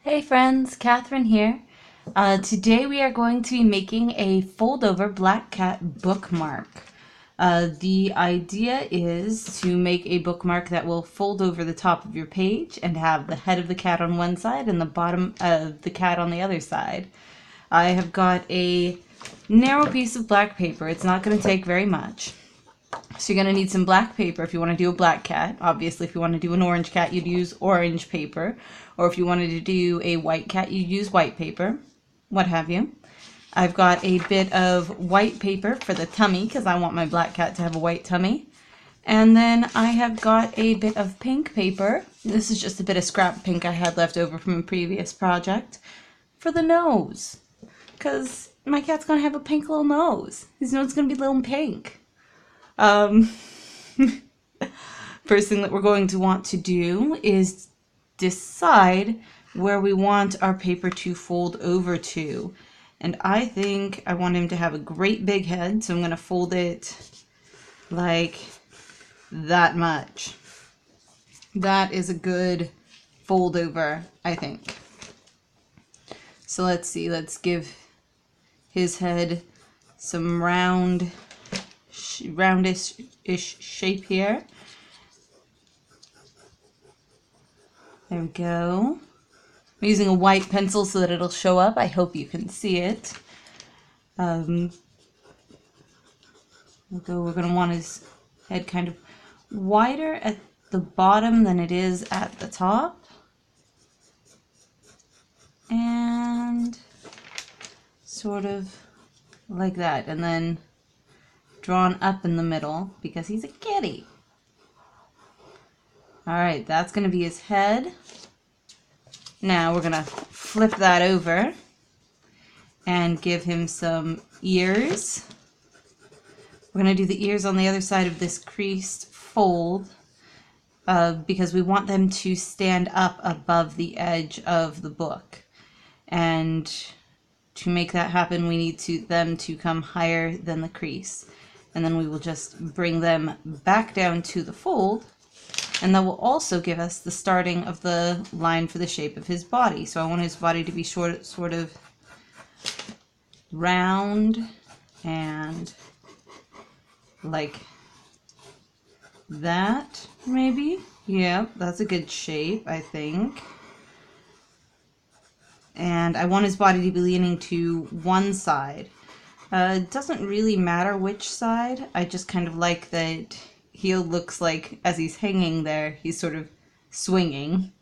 Hey friends, Catherine here. Today we are going to be making a fold-over black cat bookmark. The idea is to make a bookmark that will fold over the top of your page and have the head of the cat on one side and the bottom of the cat on the other side. I have got a narrow piece of black paper. It's not going to take very much. So you're going to need some black paper if you want to do a black cat. Obviously, if you want to do an orange cat, you'd use orange paper. Or if you wanted to do a white cat, you'd use white paper, what have you. I've got a bit of white paper for the tummy because I want my black cat to have a white tummy. And then I have got a bit of pink paper. This is just a bit of scrap pink I had left over from a previous project for the nose. Because my cat's going to have a pink little nose. His nose is going to be little and pink. First thing that we're going to want to do is decide where we want our paper to fold over to. And I think I want him to have a great big head, so I'm going to fold it like that much. That is a good fold over, I think. So let's see, let's give his head some roundish-ish shape here. There we go. I'm using a white pencil so that it'll show up. I hope you can see it. We're going to want his head kind of wider at the bottom than it is at the top. And sort of like that. And then drawn up in the middle because he's a kitty. Alright, that's going to be his head. Now we're going to flip that over and give him some ears. We're going to do the ears on the other side of this creased fold because we want them to stand up above the edge of the book. And to make that happen, we need them to come higher than the crease. And then we will just bring them back down to the fold. And that will also give us the starting of the line for the shape of his body. So I want his body to be sort of round and like that, maybe. Yeah, that's a good shape, I think. And I want his body to be leaning to one side. It doesn't really matter which side. I just kind of like that he looks like, as he's hanging there, he's sort of swinging.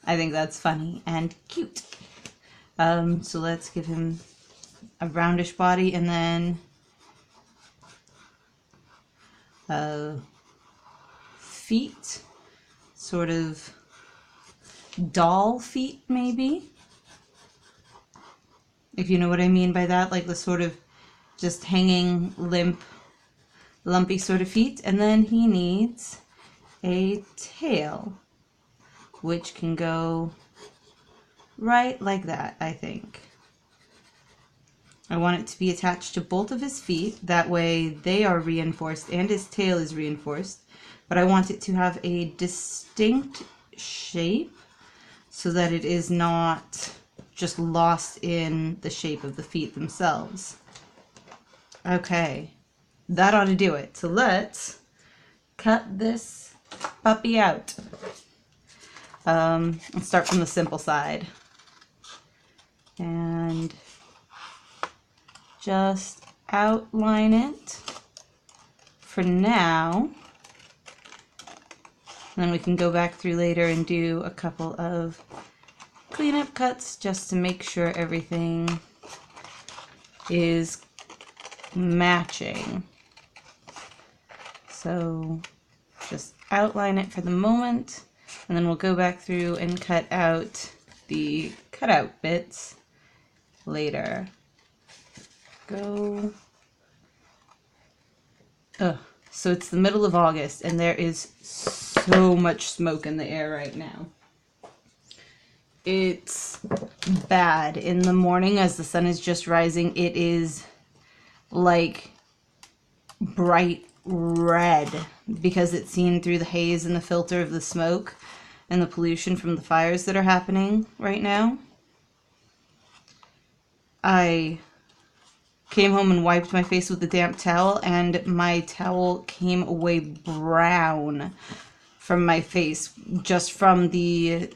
I think that's funny and cute. So let's give him a roundish body and then feet, sort of doll feet maybe. If you know what I mean by that, like the sort of just hanging limp, lumpy sort of feet. And then he needs a tail, which can go right like that, I think. I want it to be attached to both of his feet. That way they are reinforced and his tail is reinforced. But I want it to have a distinct shape so that it is not just lost in the shape of the feet themselves. Okay, that ought to do it. So let's cut this puppy out. Let's start from the simple side. And just outline it for now. And then we can go back through later and do a couple of cleanup cuts just to make sure everything is matching. So just outline it for the moment, and then we'll go back through and cut out the cutout bits later. So it's the middle of August and there is so much smoke in the air right now. It's bad. In the morning as the sun is just rising, it is like bright red because it's seen through the haze and the filter of the smoke. and the pollution from the fires that are happening right now. I came home and wiped my face with a damp towel, and my towel came away brown from my face just from the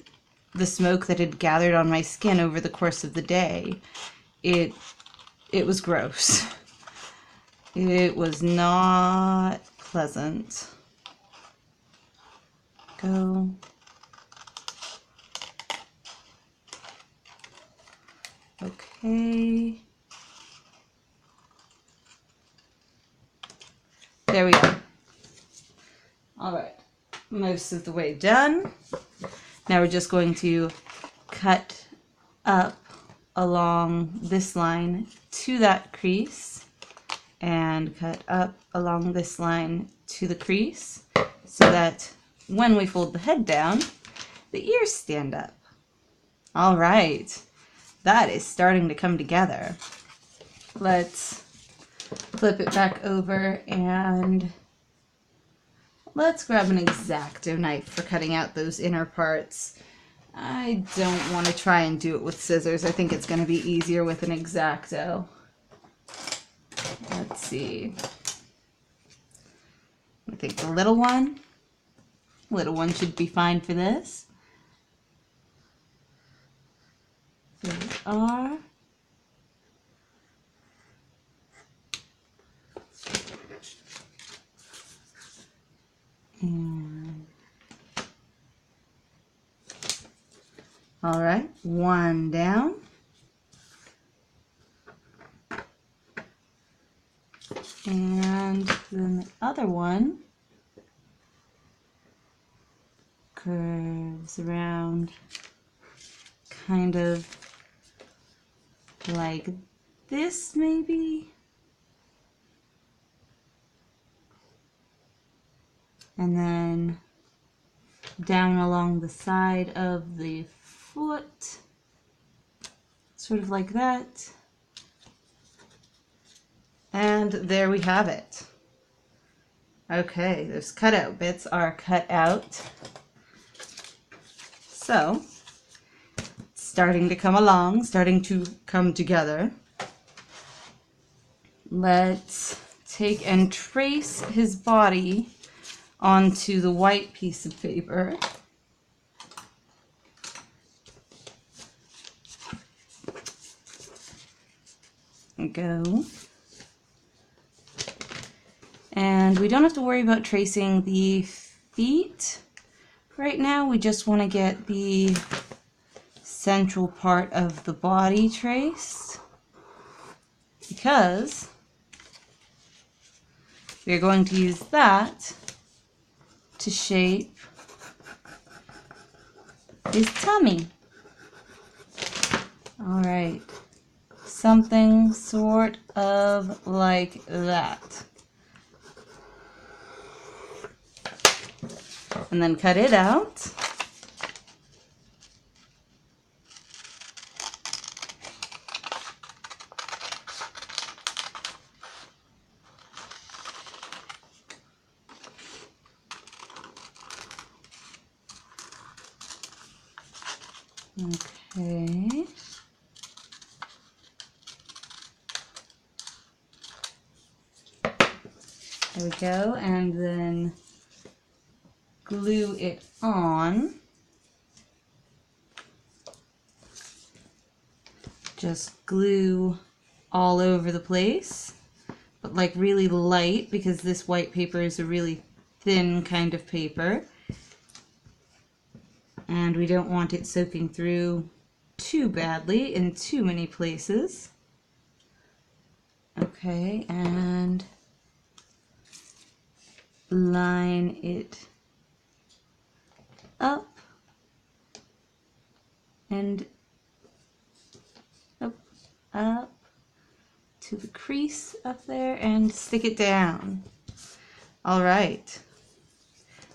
smoke that had gathered on my skin over the course of the day. It was gross. It was not pleasant. Go. Okay. There we go. All right. Most of the way done. Now we're just going to cut up along this line to that crease and cut up along this line to the crease so that when we fold the head down, the ears stand up. All right, that is starting to come together. Let's flip it back over and let's grab an X-Acto knife for cutting out those inner parts. I don't want to try and do it with scissors. I think it's going to be easier with an X-Acto. Let's see. I think the little one should be fine for this. There we are. And all right, one down. And then the other one curves around kind of like this, maybe. And then down along the side of the foot, sort of like that. And there we have it. Okay, those cutout bits are cut out. So, it's starting to come along, starting to come together. Let's take and trace his body onto the white piece of paper. Go. And we don't have to worry about tracing the feet right now. We just want to get the central part of the body traced, because we're going to use that to shape his tummy. All right, something sort of like that. And then cut it out. Okay. There we go, and then glue it on. Just glue all over the place, but like really light, because this white paper is a really thin kind of paper. And we don't want it soaking through too badly in too many places. Okay, and line it up and up to the crease up there and stick it down. All right,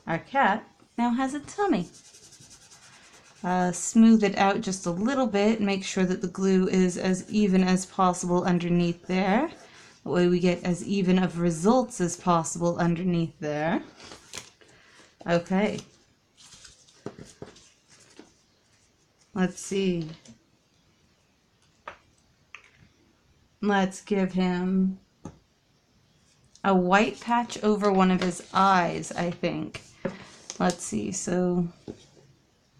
our cat now has a tummy. Smooth it out just a little bit, make sure that the glue is as even as possible underneath there. That way we get as even of results as possible underneath there. Okay. Let's see. Let's give him a white patch over one of his eyes, I think. Let's see. So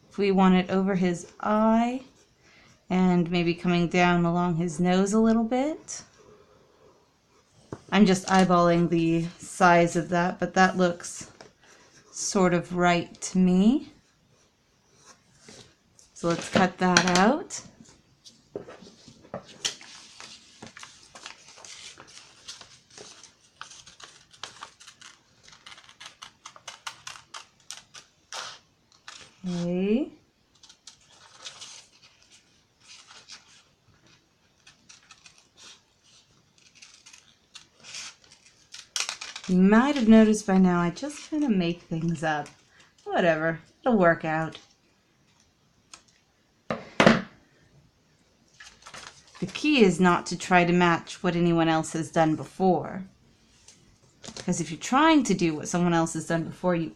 if we want it over his eye and maybe coming down along his nose a little bit. I'm just eyeballing the size of that, but that looks sort of right to me. So let's cut that out. Okay. You might have noticed by now I just kind of make things up. Whatever, it'll work out. The key is not to try to match what anyone else has done before. Because if you're trying to do what someone else has done before, you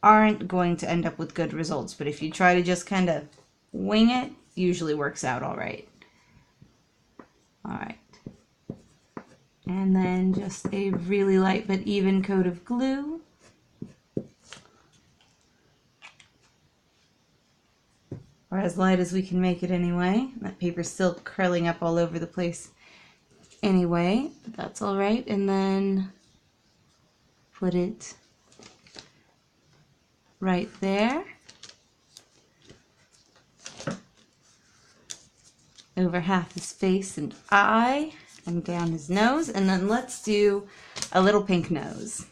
aren't going to end up with good results. But if you try to just kind of wing it, usually works out all right. All right. And then just a really light but even coat of glue. Or as light as we can make it anyway. That paper's still curling up all over the place anyway, but that's all right. And then put it right there. Over half his face and eye. And down his nose, and then let's do a little pink nose.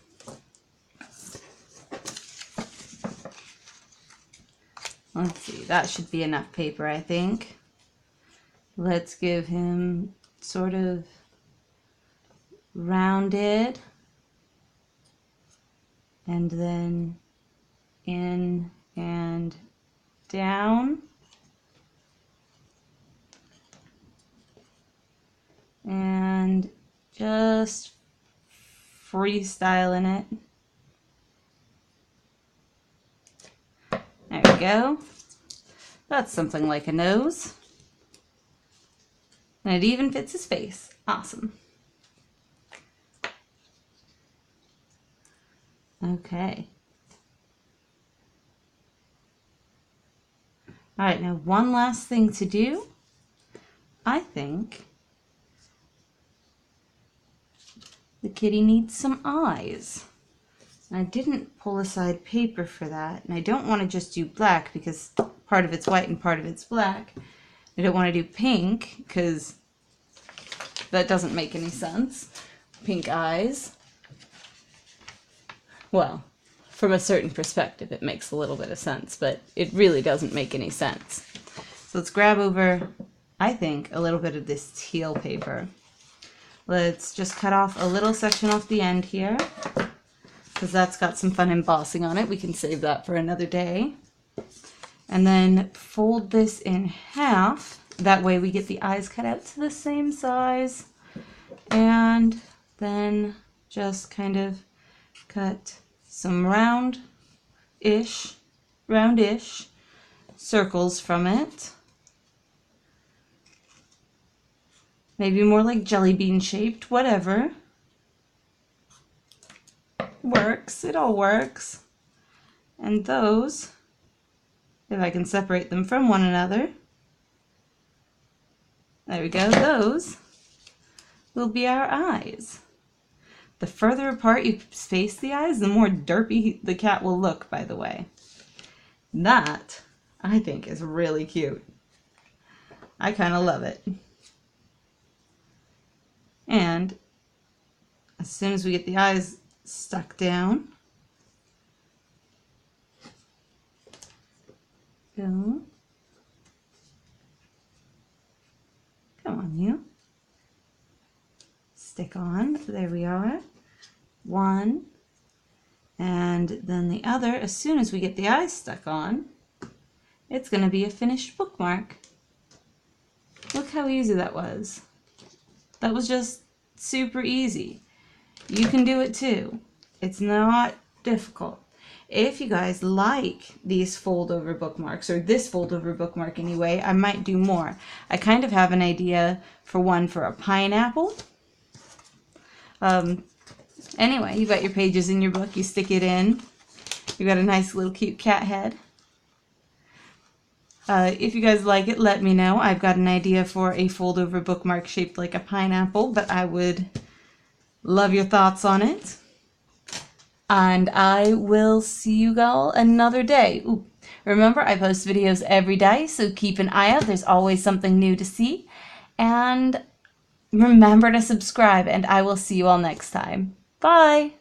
Let's see, that should be enough paper, I think. Let's give him sort of rounded, and then in and down. And just freestyling it. There we go. That's something like a nose. And it even fits his face. Awesome. Okay. All right, now one last thing to do. I think the kitty needs some eyes. And I didn't pull aside paper for that. And I don't want to just do black because part of it's white and part of it's black. I don't want to do pink because that doesn't make any sense. Pink eyes. Well, from a certain perspective it makes a little bit of sense, but it really doesn't make any sense. So let's grab over, I think, a little bit of this teal paper. Let's just cut off a little section off the end here, because that's got some fun embossing on it. We can save that for another day. And then fold this in half. That way we get the eyes cut out to the same size. And then just kind of cut some roundish circles from it. Maybe more like jelly bean shaped, whatever. Works, it all works. And those, if I can separate them from one another, there we go, those will be our eyes. The further apart you space the eyes, the more derpy the cat will look, by the way. That, I think, is really cute. I kind of love it. And as soon as we get the eyes stuck down, go. Come on, you. Stick on. There we are. One. And then the other, as soon as we get the eyes stuck on, it's going to be a finished bookmark. Look how easy that was. That was just super easy. You can do it too. It's not difficult. if you guys like these fold over bookmarks, or this fold over bookmark anyway, I might do more. I kind of have an idea for one for a pineapple. Anyway, you got your pages in your book, you stick it in. You got a nice little cute cat head. If you guys like it, let me know. I've got an idea for a fold over bookmark shaped like a pineapple, but I would love your thoughts on it. And I will see you all another day. Ooh, remember, I post videos every day, so keep an eye out. There's always something new to see. And remember to subscribe, and I will see you all next time. Bye!